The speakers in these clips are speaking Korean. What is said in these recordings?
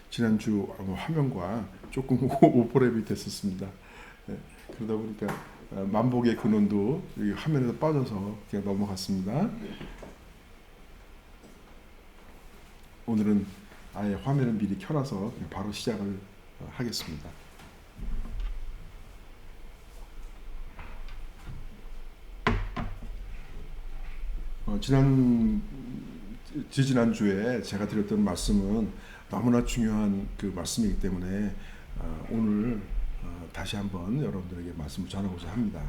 지난주 화면과 조금 오버랩이 됐었습니다. 그러다 보니까 만복의 근원도 여기 화면에서 빠져서 그냥 넘어갔습니다. 오늘은 아예 화면을 미리 켜놔서 그냥 바로 시작을 하겠습니다. 지지난주에 제가 드렸던 말씀은 너무나 중요한 그 말씀이기 때문에 오늘 다시 한번 여러분들에게 말씀을 전하고자 합니다.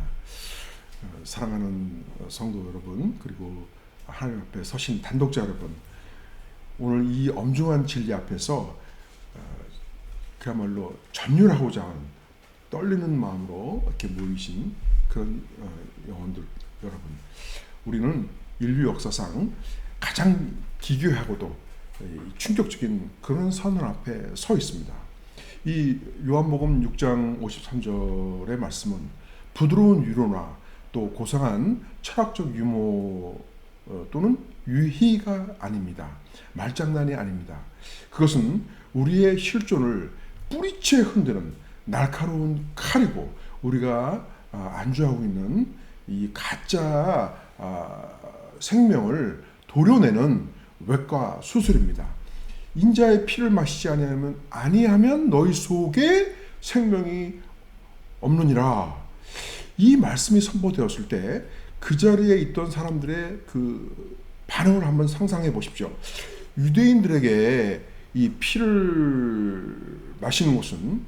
사랑하는 성도 여러분, 그리고 하나님 앞에 서신 단독자 여러분, 오늘 이 엄중한 진리 앞에서 그야말로 전율하고자 하는 떨리는 마음으로 이렇게 모이신 그런 영혼들 여러분, 우리는 인류 역사상 가장 기괴하고도 충격적인 그런 선언 앞에 서 있습니다. 이 요한복음 6장 53절의 말씀은 부드러운 위로나 또 고상한 철학적 유머 또는 유희가 아닙니다. 말장난이 아닙니다. 그것은 우리의 실존을 뿌리채 흔드는 날카로운 칼이고, 우리가 안주하고 있는 이 가짜 생명을 도려내는 외과 수술입니다. 인자의 피를 마시지 아니하면 너희 속에 생명이 없느니라. 이 말씀이 선포되었을 때 그 자리에 있던 사람들의 그 반응을 한번 상상해 보십시오. 유대인들에게 이 피를 마시는 것은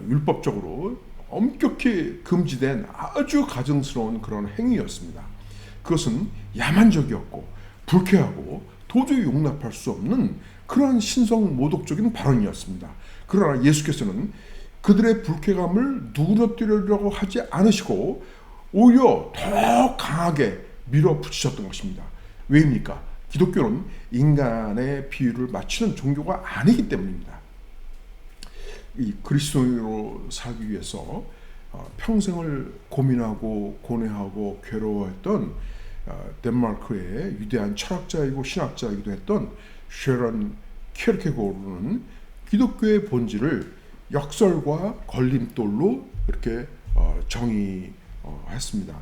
율법적으로 엄격히 금지된 아주 가증스러운 그런 행위였습니다. 그것은 야만적이었고 불쾌하고 도저히 용납할 수 없는 그러한 신성 모독적인 발언이었습니다. 그러나 예수께서는 그들의 불쾌감을 누그러뜨리려고 하지 않으시고 오히려 더 강하게 밀어붙이셨던 것입니다. 왜입니까? 기독교는 인간의 비유를 맞추는 종교가 아니기 때문입니다. 이 그리스도인으로 살기 위해서 평생을 고민하고 고뇌하고 괴로워했던 덴마크의 위대한 철학자이고 신학자이기도 했던 쉐런 키르케고르는 기독교의 본질을 역설과 걸림돌로 이렇게 정의했습니다.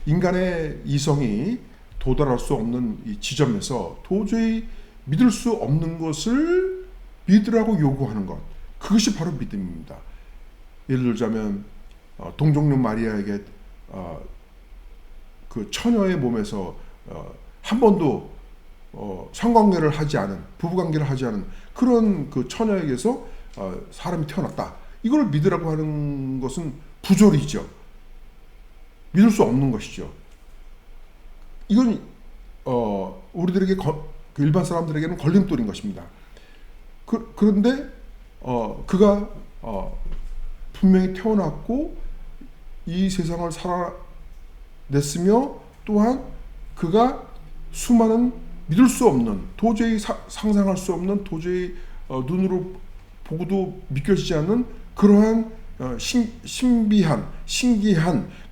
인간의 이성이 도달할 수 없는 이 지점에서 도저히 믿을 수 없는 것을 믿으라고 요구하는 것, 그것이 바로 믿음입니다. 예를 들자면 동정녀 마리아에게 그 처녀의 몸에서 한 번도 성관계를 하지 않은, 부부관계를 하지 않은 그런 그 처녀에게서 사람이 태어났다, 이걸 믿으라고 하는 것은 부조리죠. 믿을 수 없는 것이죠. 이건 우리들에게 그 일반 사람들에게는 걸림돌인 것입니다. 그런데 그가 분명히 태어났고 이 세상을 살아냈으며, 또한 그가 수많은 믿을 수 없는, 도저히 상상할 수 없는, 도저히 눈으로 보고도 믿겨지지 않는 그러한 신기한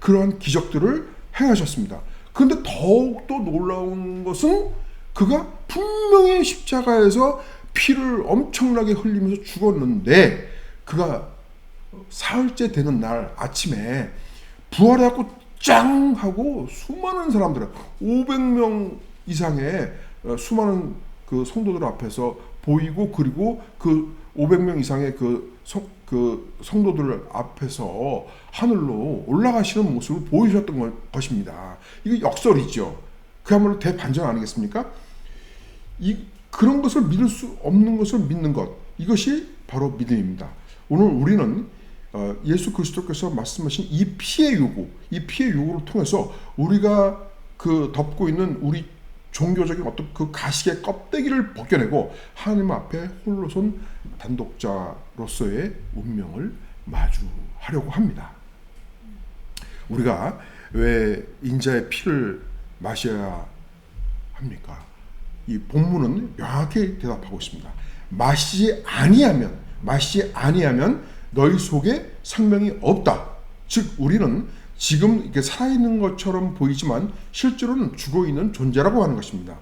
그러한 기적들을 행하셨습니다. 그런데 더욱더 놀라운 것은 그가 분명히 십자가에서 피를 엄청나게 흘리면서 죽었는데, 그가 사흘째 되는 날 아침에 부활해갖고 짱 하고 수많은 사람들, 500명 이상의 수많은 그 성도들 앞에서 보이고, 그리고 그 500명 이상의 그 성도들 앞에서 하늘로 올라가시는 모습을 보여주셨던 것입니다. 이게 역설이죠. 그야말로 대반전 아니겠습니까? 그런 것을 믿을 수 없는 것을 믿는 것, 이것이 바로 믿음입니다. 오늘 우리는 예수 그리스도께서 말씀하신 이 피의 요구를 통해서 우리가 그 덮고 있는 우리 종교적인 어떤 그 가식의 껍데기를 벗겨내고 하나님 앞에 홀로 선 단독자로서의 운명을 마주하려고 합니다. 우리가 왜 인자의 피를 마셔야 합니까? 이 본문은 명확히 대답하고 있습니다. 마시지 아니하면 너희 속에 생명이 없다. 즉 우리는 지금 이렇게 살아있는 것처럼 보이지만 실제로는 죽어있는 존재라고 하는 것입니다.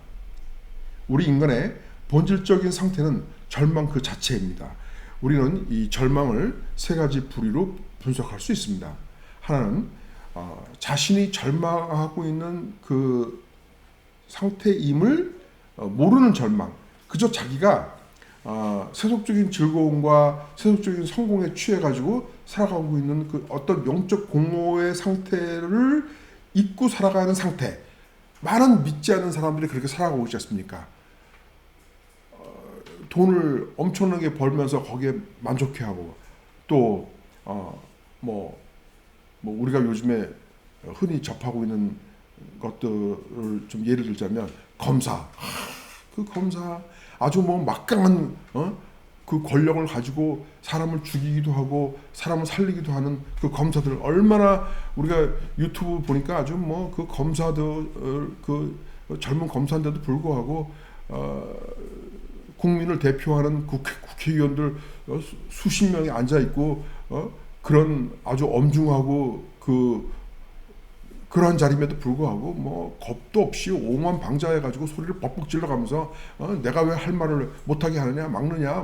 우리 인간의 본질적인 상태는 절망 그 자체입니다. 우리는 이 절망을 세 가지 부류로 분석할 수 있습니다. 하나는 자신이 절망하고 있는 그 상태임을 모르는 절망. 그저 자기가 세속적인 즐거움과 세속적인 성공에 취해가지고 살아가고 있는 그 어떤 영적 공허의 상태를 잊고 살아가는 상태. 많은 믿지 않는 사람들이 그렇게 살아가고 있지 않습니까? 돈을 엄청나게 벌면서 거기에 만족해하고 또 우리가 요즘에 흔히 접하고 있는 것들을 좀 예를 들자면 검사. 그 검사 아주 막강한 그 권력을 가지고 사람을 죽이기도 하고 사람을 살리기도 하는 그 검사들 얼마나 우리가 유튜브 보니까 아주 그 검사들 그 젊은 검사인데도 불구하고 국민을 대표하는 국회의원들 수십 명이 앉아 있고 그런 아주 엄중하고 그러한 자리임에도 불구하고 겁도 없이 오만방자해가지고 소리를 뻑뻑 질러가면서 내가 왜 할 말을 못하게 하느냐 막느냐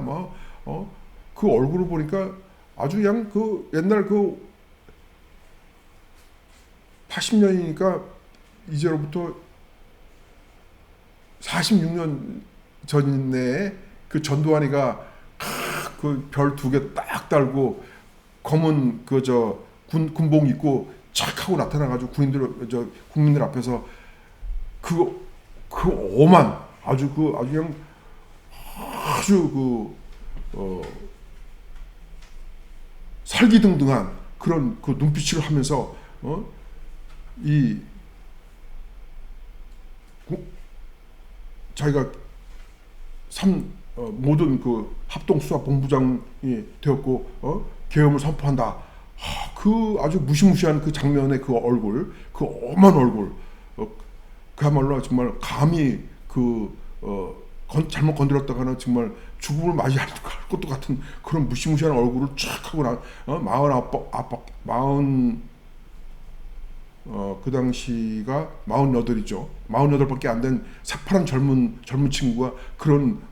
그 얼굴을 보니까 아주 그냥 그 옛날 그 80년이니까 이제로부터 46년 전에 그 전두환이가 그 별 2개 딱 달고 검은 군복 입고 착 하고 나타나가지고 국민들 앞에서 그 오만 아주 그냥 아주 설기등등한 그런 그 눈빛을 하면서 자기가 모든 그 합동수사본부장이 되었고 계엄을 선포한다. 그 아주 무시무시한 그 장면의 그 얼굴, 그 엄한 얼굴, 그야말로 정말 감히 잘못 건드렸다가는 정말 죽음을 맞이할 것도 같은 그런 무시무시한 얼굴을 쫙 하고 그 당시가 48이죠. 48밖에 안 된 새파란 젊은 친구가 그런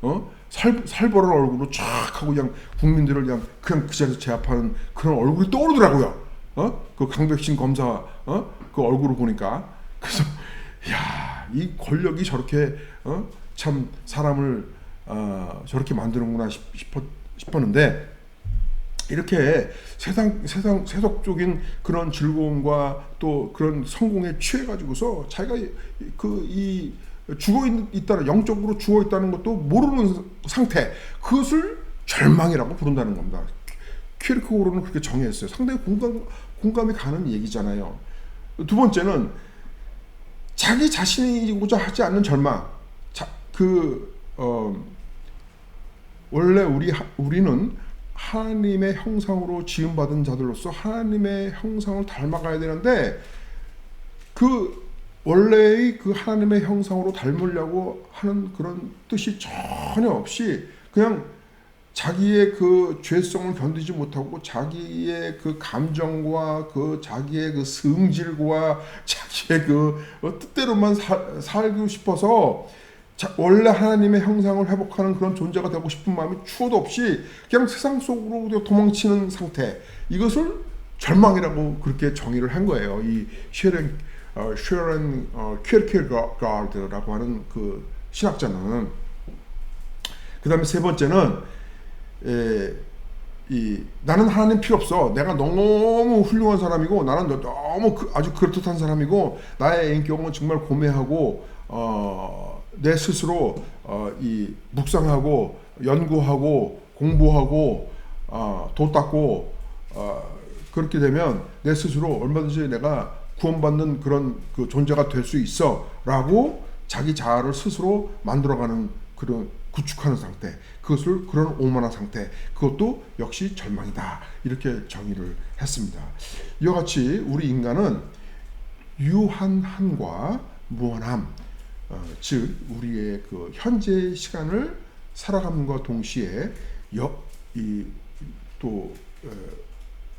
살벌한 얼굴로 쫙 하고 그냥 국민들을 그냥 그 자리에서 제압하는 그런 얼굴이 떠오르더라고요. 그 강백신 검사 그 얼굴을 보니까 그래서 이 권력이 저렇게 참 사람을 저렇게 만드는구나 싶었는데 이렇게 세속적인 그런 즐거움과 또 그런 성공에 취해가지고서 자기가 영적으로 죽어 있다는 것도 모르는 상태, 그것을 절망이라고 부른다는 겁니다. 키르케고르는 그렇게 정의했어요. 상당히 공감이 가는 얘기잖아요. 두 번째는 자기 자신이고자 하지 않는 절망. 원래 우리는 하나님의 형상으로 지음받은 자들로서 하나님의 형상을 닮아가야 되는데 그 원래의 그 하나님의 형상으로 닮으려고 하는 그런 뜻이 전혀 없이 그냥 자기의 그 죄성을 견디지 못하고 자기의 그 감정과 자기의 그 성질과 자기의 그 뜻대로만 살고 싶어서 원래 하나님의 형상을 회복하는 그런 존재가 되고 싶은 마음이 추호도 없이 그냥 세상 속으로 도망치는 상태, 이것을 절망이라고 그렇게 정의를 한 거예요. 이 쉐렌 키르케가르드라고 하는 그 신학자는. 그 다음에 세 번째는 나는 하나님 필요 없어. 내가 너무 훌륭한 사람이고 나는 너무 아주 그럴듯한 사람이고 나의 인격은 정말 고매하고 내 스스로 묵상하고 연구하고 공부하고 도 닦고 그렇게 되면 내 스스로 얼마든지 내가 구원받는 그런 그 존재가 될 수 있어 라고 자기 자아를 스스로 만들어가는 그런 구축하는 상태, 그런 오만한 상태, 그것도 역시 절망이다, 이렇게 정의를 했습니다. 이와 같이 우리 인간은 유한함과 무한함, 즉 우리의 그 현재 시간을 살아감과 동시에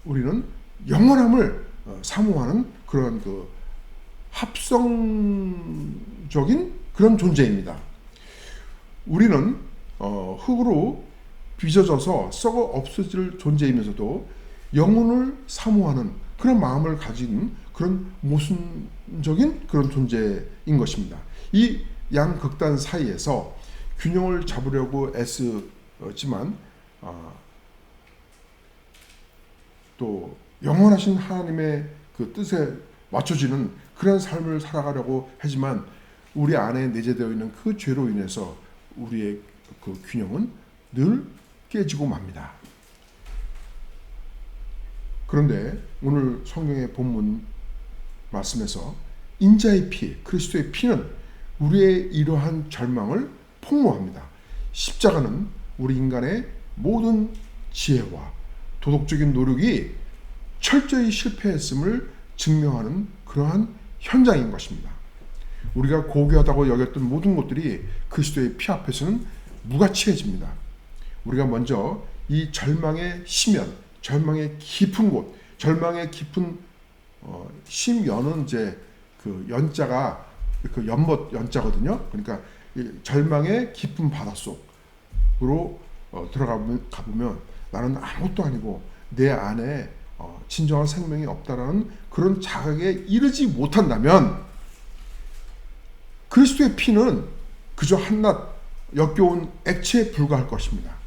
우리는 영원함을 사모하는 그런 그 합성적인 그런 존재입니다. 우리는 흙으로 빚어져서 썩어 없어질 존재이면서도 영혼을 사모하는 그런 마음을 가진 그런 모순적인 그런 존재인 것입니다. 이 양극단 사이에서 균형을 잡으려고 애쓰지만 또 영원하신 하나님의 그 뜻에 맞춰지는 그런 삶을 살아가려고 하지만 우리 안에 내재되어 있는 그 죄로 인해서 우리의 그 균형은 늘 깨지고 맙니다. 그런데 오늘 성경의 본문 말씀에서 인자의 피, 그리스도의 피는 우리의 이러한 절망을 폭로합니다. 십자가는 우리 인간의 모든 지혜와 도덕적인 노력이 철저히 실패했음을 증명하는 그러한 현장인 것입니다. 우리가 고귀하다고 여겼던 모든 것들이 그리스도의 피 앞에서는 무가치해집니다. 우리가 먼저 이 절망의 심연, 절망의 깊은 곳, 절망의 깊은 심연은 이제 그 연자가 그 연못 연자거든요. 그러니까 이 절망의 깊은 바닷속으로 들어가 보면 나는 아무것도 아니고 내 안에 진정한 생명이 없다라는 그런 자각에 이르지 못한다면 그리스도의 피는 그저 한낱 역겨운 액체에 불과할 것입니다.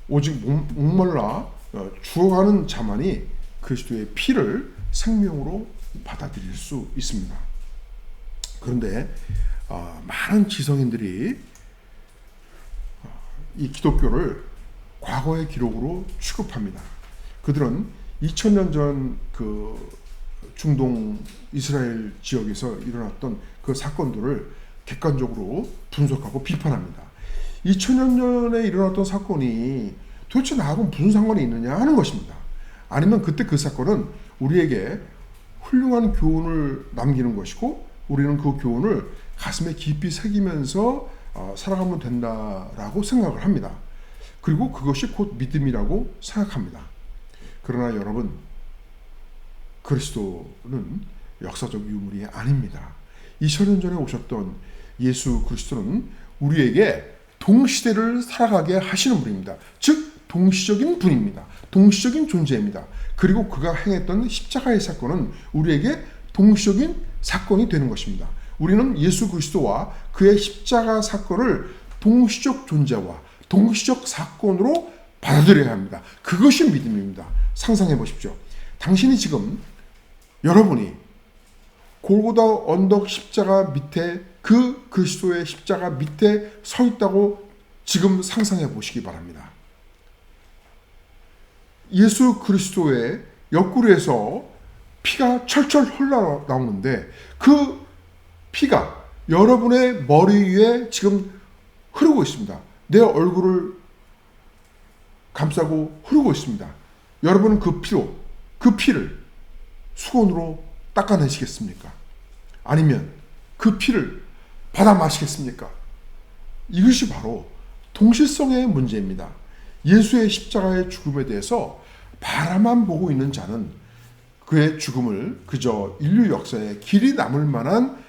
오직 목말라 죽어가는 자만이 그리스도의 피를 생명으로 받아들일 수 있습니다. 그런데 많은 지성인들이 이 기독교를 과거의 기록으로 취급합니다. 그들은 2000년 전 그 중동 이스라엘 지역에서 일어났던 그 사건들을 객관적으로 분석하고 비판합니다. 2000년 전에 일어났던 사건이 도대체 나하고 무슨 상관이 있느냐 하는 것입니다. 아니면 그때 그 사건은 우리에게 훌륭한 교훈을 남기는 것이고 우리는 그 교훈을 가슴에 깊이 새기면서 살아가면 된다라고 생각을 합니다. 그리고 그것이 곧 믿음이라고 생각합니다. 그러나 여러분, 그리스도는 역사적 유물이 아닙니다. 2000년 전에 오셨던 예수 그리스도는 우리에게 동시대를 살아가게 하시는 분입니다. 즉 동시적인 분입니다. 동시적인 존재입니다. 그리고 그가 행했던 십자가의 사건은 우리에게 동시적인 사건이 되는 것입니다. 우리는 예수 그리스도와 그의 십자가 사건을 동시적 존재와 동시적 사건으로 받아들여야 합니다. 그것이 믿음입니다. 상상해 보십시오. 당신이 지금 여러분이 골고다 언덕 십자가 밑에 그 그리스도의 십자가 밑에 서 있다고 지금 상상해 보시기 바랍니다. 예수 그리스도의 옆구리에서 피가 철철 흘러나오는데 그 피가 여러분의 머리 위에 지금 흐르고 있습니다. 내 얼굴을 감싸고 흐르고 있습니다. 여러분은 그 피를 수건으로 닦아내시겠습니까? 아니면 그 피를 받아 마시겠습니까? 이것이 바로 동실성의 문제입니다. 예수의 십자가의 죽음에 대해서 바라만 보고 있는 자는 그의 죽음을 그저 인류 역사에 길이 남을 만한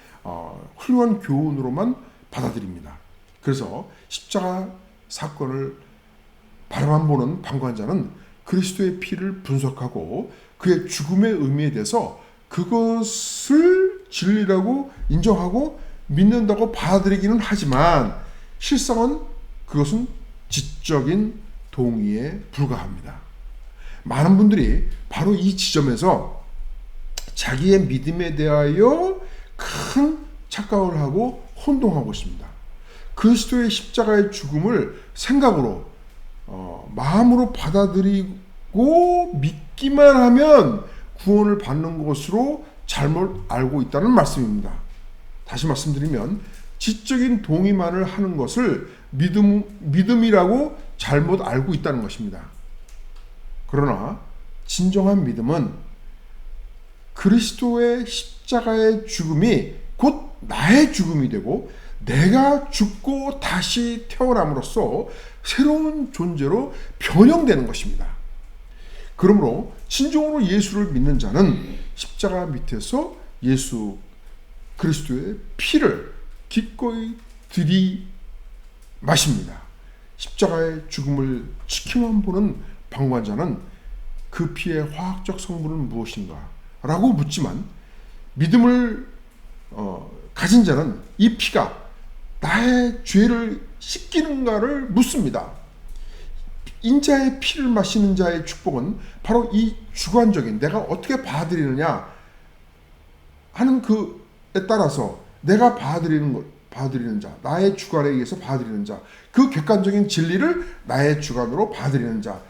훌륭한 교훈으로만 받아들입니다. 그래서 십자가 사건을 바라만 보는 방관자는 그리스도의 피를 분석하고 그의 죽음의 의미에 대해서 그것을 진리라고 인정하고 믿는다고 받아들이기는 하지만 실상은 그것은 지적인 동의에 불과합니다. 많은 분들이 바로 이 지점에서 자기의 믿음에 대하여 큰 착각을 하고 혼동하고 있습니다. 그리스도의 십자가의 죽음을 생각으로 마음으로 받아들이고 믿기만 하면 구원을 받는 것으로 잘못 알고 있다는 말씀입니다. 다시 말씀드리면 지적인 동의만을 하는 것을 믿음이라고 잘못 알고 있다는 것입니다. 그러나 진정한 믿음은 그리스도의 십자가의 죽음이 곧 나의 죽음이 되고 내가 죽고 다시 태어남으로써 새로운 존재로 변형되는 것입니다. 그러므로 진정으로 예수를 믿는 자는 십자가 밑에서 예수 그리스도의 피를 기꺼이 들이마십니다. 십자가의 죽음을 지켜만 보는 방관자는 그 피의 화학적 성분은 무엇인가? 라고 묻지만 믿음을 가진 자는 이 피가 나의 죄를 씻기는가를 묻습니다. 인자의 피를 마시는 자의 축복은 바로 이 주관적인 내가 어떻게 받아들이느냐 하는 그에 따라서 내가 받아들이는 자, 나의 주관에 의해서 받아들이는 자, 그 객관적인 진리를 나의 주관으로 받아들이는 자,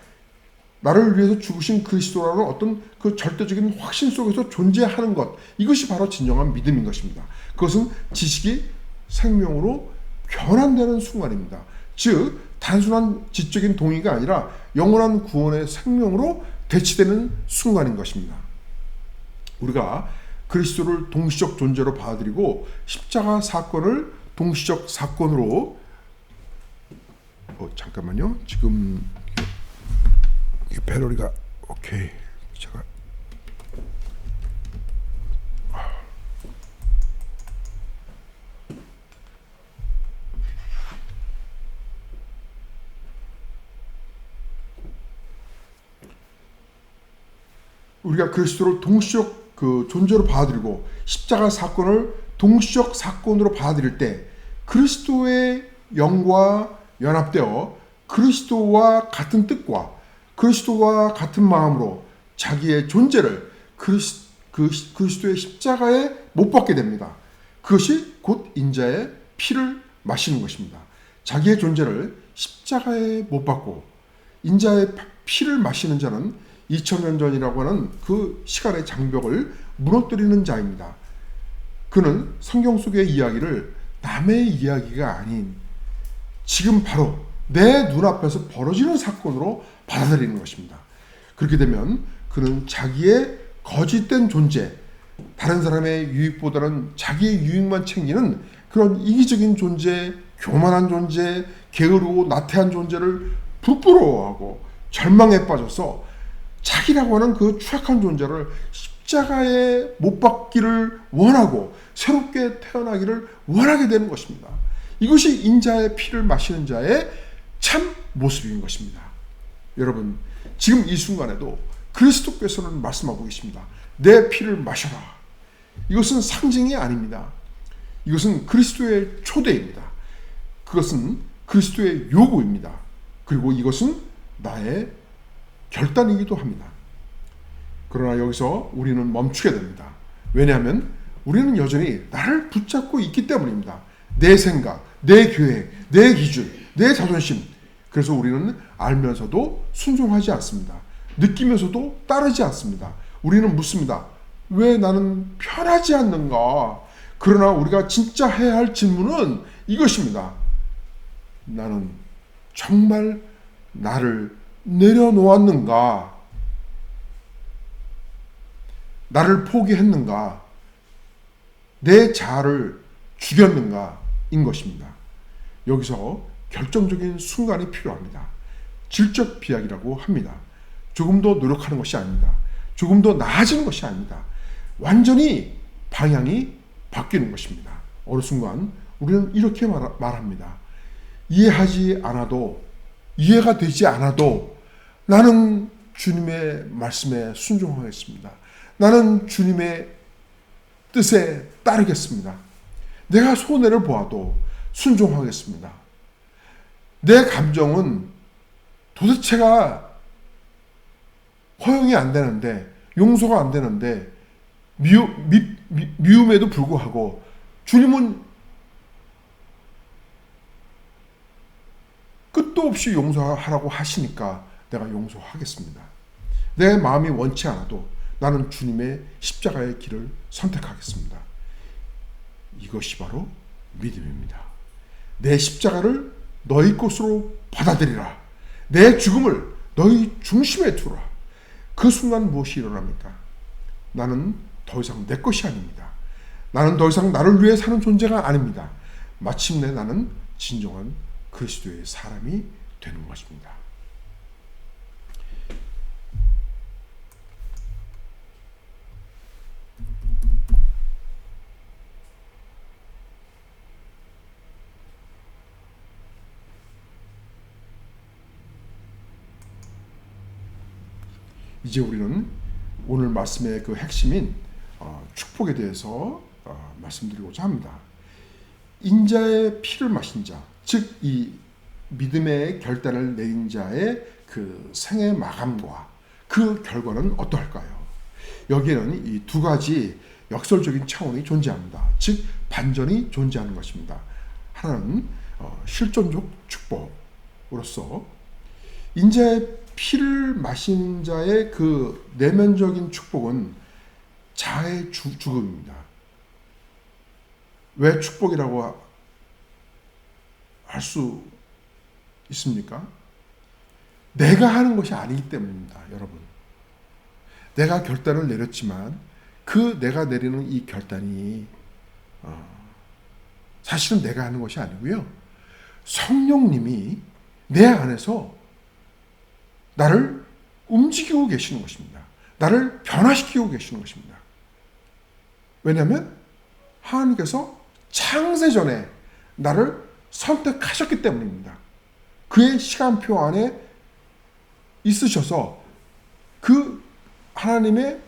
나를 위해서 죽으신 그리스도라는 어떤 그 절대적인 확신 속에서 존재하는 것, 이것이 바로 진정한 믿음인 것입니다. 그것은 지식이 생명으로 변환되는 순간입니다. 즉 단순한 지적인 동의가 아니라 영원한 구원의 생명으로 대치되는 순간인 것입니다. 우리가 그리스도를 동시적 존재로 받아들이고 십자가 사건을 동시적 사건으로 잠깐만요. 지금 이 배터리가 오케이. 제가 우리가 그리스도를 동시적 그 존재로 받아들이고 십자가 사건을 동시적 사건으로 받아들일 때 그리스도의 영과 연합되어 그리스도와 같은 뜻과 그리스도와 같은 마음으로 자기의 존재를 그리스도의 십자가에 못 박게 됩니다. 그것이 곧 인자의 피를 마시는 것입니다. 자기의 존재를 십자가에 못 박고 인자의 피를 마시는 자는 2000년 전이라고 하는 그 시간의 장벽을 무너뜨리는 자입니다. 그는 성경 속의 이야기를 남의 이야기가 아닌 지금 바로 내 눈앞에서 벌어지는 사건으로 받아들이는 것입니다. 그렇게 되면 그는 자기의 거짓된 존재, 다른 사람의 유익보다는 자기의 유익만 챙기는 그런 이기적인 존재, 교만한 존재, 게으르고 나태한 존재를 부끄러워하고 절망에 빠져서 자기라고 하는 그 추악한 존재를 십자가에 못 박기를 원하고 새롭게 태어나기를 원하게 되는 것입니다. 이것이 인자의 피를 마시는 자의 참 모습인 것입니다. 여러분, 지금 이 순간에도 그리스도께서는 말씀하고 계십니다. 내 피를 마셔라. 이것은 상징이 아닙니다. 이것은 그리스도의 초대입니다. 그것은 그리스도의 요구입니다. 그리고 이것은 나의 결단이기도 합니다. 그러나 여기서 우리는 멈추게 됩니다. 왜냐하면 우리는 여전히 나를 붙잡고 있기 때문입니다. 내 생각, 내 계획, 내 기준, 내 자존심. 그래서 우리는 알면서도 순종하지 않습니다. 느끼면서도 따르지 않습니다. 우리는 묻습니다. 왜 나는 편하지 않는가? 그러나 우리가 진짜 해야 할 질문은 이것입니다. 나는 정말 나를 내려놓았는가? 나를 포기했는가? 내 자아를 죽였는가? 인 것입니다. 여기서 결정적인 순간이 필요합니다. 질적 비약이라고 합니다. 조금 더 노력하는 것이 아닙니다. 조금 더 나아지는 것이 아닙니다. 완전히 방향이 바뀌는 것입니다. 어느 순간 우리는 이렇게 말합니다. 이해하지 않아도, 이해가 되지 않아도 나는 주님의 말씀에 순종하겠습니다. 나는 주님의 뜻에 따르겠습니다. 내가 손해를 보아도 순종하겠습니다. 내 감정은 도대체가 허용이 안 되는데, 용서가 안 되는데, 미움에도 불구하고 주님은 끝도 없이 용서하라고 하시니까 내가 용서하겠습니다. 내 마음이 원치 않아도 나는 주님의 십자가의 길을 선택하겠습니다. 이것이 바로 믿음입니다. 내 십자가를 너희 것으로 받아들이라. 내 죽음을 너희 중심에 두라. 그 순간 무엇이 일어납니까? 나는 더 이상 내 것이 아닙니다. 나는 더 이상 나를 위해 사는 존재가 아닙니다. 마침내 나는 진정한 그리스도의 사람이 되는 것입니다. 이제 우리는 오늘 말씀의 그 핵심인 축복에 대해서 말씀드리고자 합니다. 인자의 피를 마신 자, 즉 이 믿음의 결단을 내린 자의 그 생애 마감과 그 결과는 어떠할까요? 여기에는 이 두 가지 역설적인 차원이 존재합니다. 즉 반전이 존재하는 것입니다. 하나는 실존적 축복으로서 인자의 피를 마신 자의 그 내면적인 축복은 자아의 죽음입니다. 왜 축복이라고 할 수 있습니까? 내가 하는 것이 아니기 때문입니다, 여러분. 내가 결단을 내렸지만 그 내가 내리는 이 결단이 사실은 내가 하는 것이 아니고요. 성령님이 내 안에서 나를 움직이고 계시는 것입니다. 나를 변화시키고 계시는 것입니다. 왜냐하면 하나님께서 창세 전에 나를 선택하셨기 때문입니다. 그의 시간표 안에 있으셔서 그 하나님의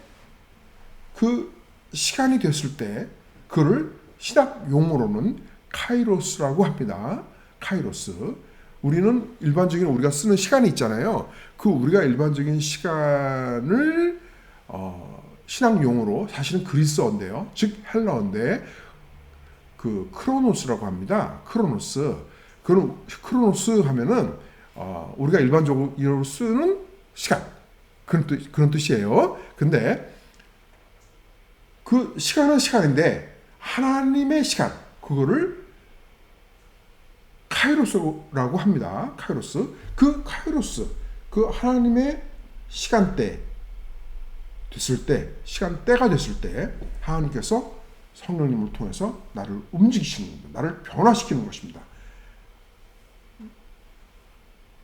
그 시간이 됐을 때 그를 신학 용어로는 카이로스라고 합니다. 카이로스. 우리는 일반적인 우리가 쓰는 시간이 있잖아요. 그 우리가 일반적인 시간을 신학 용어로 사실은 그리스어인데요. 즉 헬라어인데 그 크로노스라고 합니다. 크로노스. 그럼 크로노스 하면은 우리가 일반적으로 쓰는 시간 그런 뜻이에요. 근데 그 시간은 시간인데 하나님의 시간 그거를 카이로스라고 합니다. 카이로스. 그 카이로스 그 하나님의 시간대 됐을 때 시간대가 됐을 때 하나님께서 성령님을 통해서 나를 움직이시는 겁니다. 나를 변화시키는 것입니다.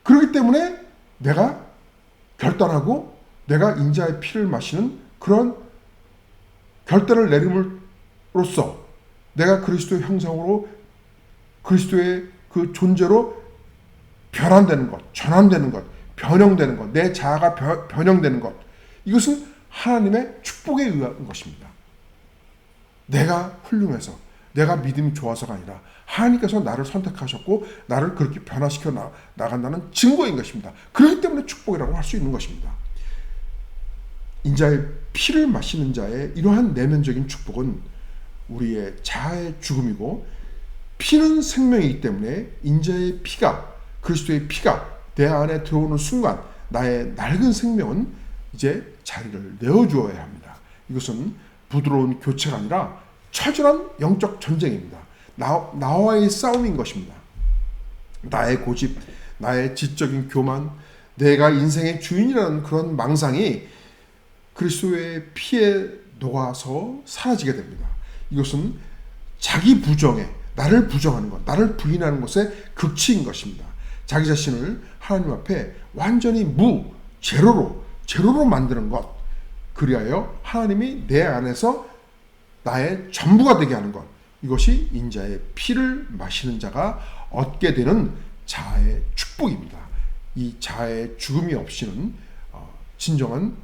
그렇기 때문에 내가 결단하고 내가 인자의 피를 마시는 그런 결단을 내림으로써 내가 그리스도의 형상으로 그리스도의 그 존재로 변환되는 것, 전환되는 것, 변형되는 것, 내 자아가 변형되는 것, 이것은 하나님의 축복에 의한 것입니다. 내가 훌륭해서 내가 믿음이 좋아서가 아니라 하나님께서 나를 선택하셨고 나를 그렇게 변화시켜 나간다는 증거인 것입니다. 그렇기 때문에 축복이라고 할 수 있는 것입니다. 인자의 피를 마시는 자의 이러한 내면적인 축복은 우리의 자아의 죽음이고 피는 생명이기 때문에 인자의 피가 그리스도의 피가 내 안에 들어오는 순간 나의 낡은 생명은 이제 자리를 내어주어야 합니다. 이것은 부드러운 교체가 아니라 처절한 영적 전쟁입니다. 나와의 싸움인 것입니다. 나의 고집, 나의 지적인 교만, 내가 인생의 주인이라는 그런 망상이 그리스도의 피에 녹아서 사라지게 됩니다. 이것은 자기 부정에 나를 부정하는 것, 나를 부인하는 것의 극치인 것입니다. 자기 자신을 하나님 앞에 완전히 제로로 만드는 것, 그리하여 하나님이 내 안에서 나의 전부가 되게 하는 것, 이것이 인자의 피를 마시는 자가 얻게 되는 자아의 축복입니다. 이 자아의 죽음이 없이는 진정한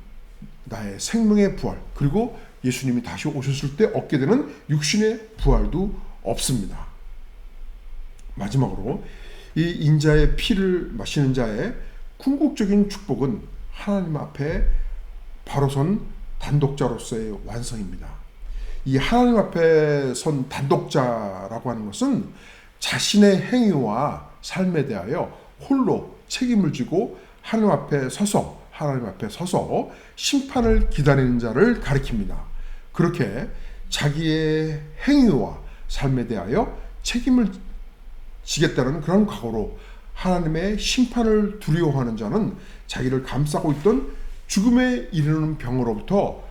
나의 생명의 부활, 그리고 예수님이 다시 오셨을 때 얻게 되는 육신의 부활도 없습니다. 마지막으로 이 인자의 피를 마시는 자의 궁극적인 축복은 하나님 앞에 바로 선 단독자로서의 완성입니다. 이 하나님 앞에 선 단독자라고 하는 것은 자신의 행위와 삶에 대하여 홀로 책임을 지고 하나님 앞에 서서 심판을 기다리는 자를 가리킵니다. 그렇게 자기의 행위와 삶에 대하여 책임을 지겠다는 그런 각오로 하나님의 심판을 두려워하는 자는 자기를 감싸고 있던 죽음에 이르는 병으로부터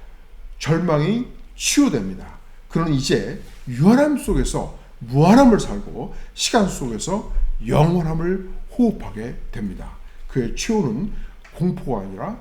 절망이 치유됩니다. 그는 이제 유한함 속에서 무한함을 살고 시간 속에서 영원함을 호흡하게 됩니다. 그의 치유는 공포가 아니라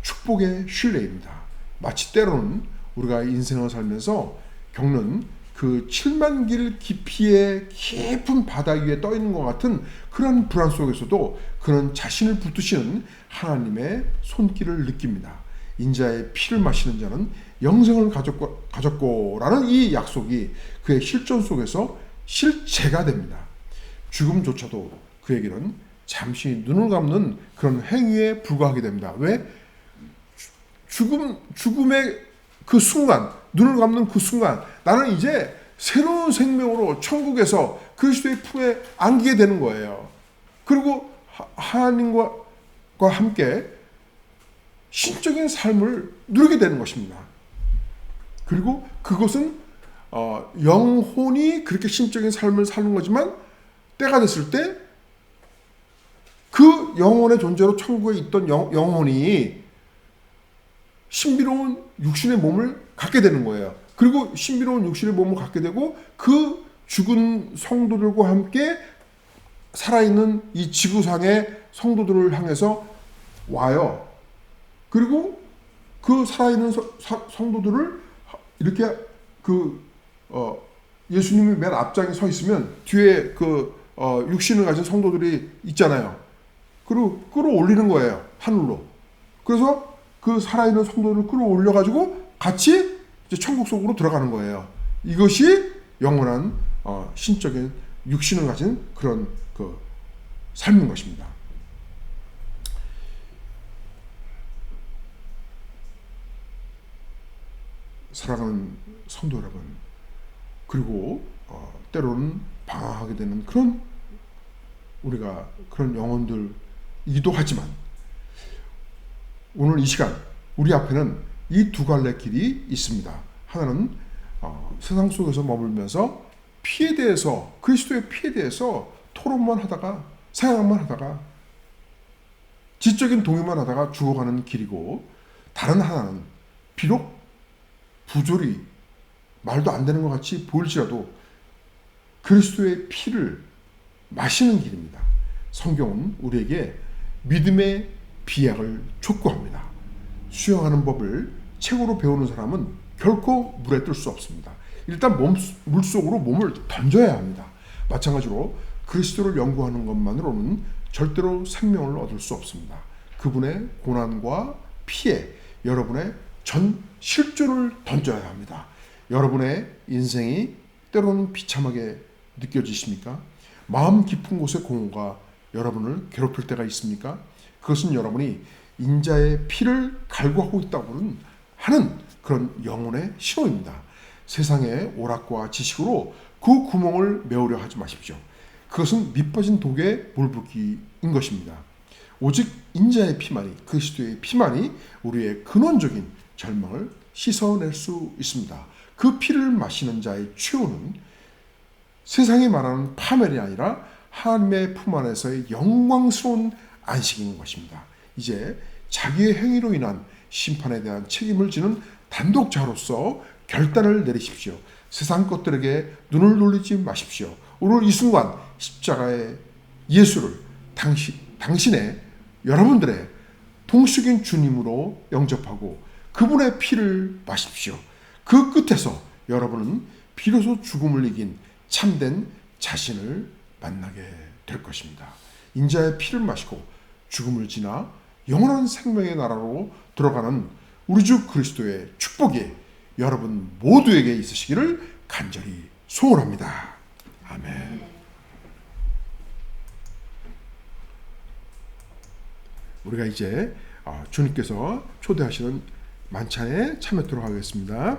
축복의 신뢰입니다. 마치 때로는 우리가 인생을 살면서 겪는 그 7만 길 깊이의 깊은 바다 위에 떠 있는 것 같은 그런 불안 속에서도 그는 자신을 붙드시는 하나님의 손길을 느낍니다. 인자의 피를 마시는 자는 영생을 가졌고라는 이 약속이 그의 실존 속에서 실체가 됩니다. 죽음조차도 그에게는 잠시 눈을 감는 그런 행위에 불과하게 됩니다. 왜? 죽음의 그 순간, 눈을 감는 그 순간, 나는 이제 새로운 생명으로 천국에서 그리스도의 품에 안기게 되는 거예요. 그리고 하나님과 함께 신적인 삶을 누리게 되는 것입니다. 그리고 그것은 영혼이 그렇게 신적인 삶을 사는 거지만 때가 됐을 때 그 영혼의 존재로 천국에 있던 영혼이 신비로운 육신의 몸을 갖게 되는 거예요. 그리고 신비로운 육신의 몸을 갖게 되고 그 죽은 성도들과 함께 살아있는 이 지구상의 성도들을 향해서 와요. 그리고 그 살아있는 성도들을 이렇게 예수님이 맨 앞장에 서 있으면 뒤에 육신을 가진 성도들이 있잖아요. 그리고 끌어올리는 거예요. 하늘로. 그래서 그 살아있는 성도들을 끌어올려가지고 같이 이제 천국 속으로 들어가는 거예요. 이것이 영원한 신적인 육신을 가진 그런 삶인 것입니다. 사랑하는 성도 여러분, 그리고 때로는 방황하게 되는 그런 우리가 그런 영혼들이기도 하지만 오늘 이 시간 우리 앞에는 이 두 갈래 길이 있습니다. 하나는 세상 속에서 머물면서 피에 대해서, 그리스도의 피에 대해서 토론만 하다가, 생각만 하다가, 지적인 동의만 하다가 죽어가는 길이고, 다른 하나는 비록 부조리 말도 안 되는 것 같이 보일지라도 그리스도의 피를 마시는 길입니다. 성경은 우리에게 믿음의 비약을 촉구합니다. 수영하는 법을 책으로 배우는 사람은 결코 물에 뜰 수 없습니다. 일단 물속으로 몸을 던져야 합니다. 마찬가지로 그리스도를 연구하는 것만으로는 절대로 생명을 얻을 수 없습니다. 그분의 고난과 피에 여러분의 전 실존을 던져야 합니다. 여러분의 인생이 때로는 비참하게 느껴지십니까? 마음 깊은 곳의 공허가 여러분을 괴롭힐 때가 있습니까? 그것은 여러분이 인자의 피를 갈구하고 있다고 하는 그런 영혼의 신호입니다. 세상의 오락과 지식으로 그 구멍을 메우려 하지 마십시오. 그것은 밑빠진 독에 물붓기인 것입니다. 오직 인자의 피만이, 그리스도의 피만이 우리의 근원적인 절망을 씻어낼 수 있습니다. 그 피를 마시는 자의 최후는 세상이 말하는 파멸이 아니라 하나님의 품 안에서의 영광스러운 안식인 것입니다. 이제 자기의 행위로 인한 심판에 대한 책임을 지는 단독자로서 결단을 내리십시오. 세상 것들에게 눈을 돌리지 마십시오. 오늘 이 순간 십자가의 예수를 당신의 여러분들의 동식인 주님으로 영접하고 그분의 피를 마십시오. 그 끝에서 여러분은 비로소 죽음을 이긴 참된 자신을 만나게 될 것입니다. 인자의 피를 마시고 죽음을 지나 영원한 생명의 나라로 들어가는 우리 주 그리스도의 축복이 여러분 모두에게 있으시기를 간절히 소원합니다. 아멘. 우리가 이제 주님께서 초대하시는 만찬에 참여하도록 하겠습니다.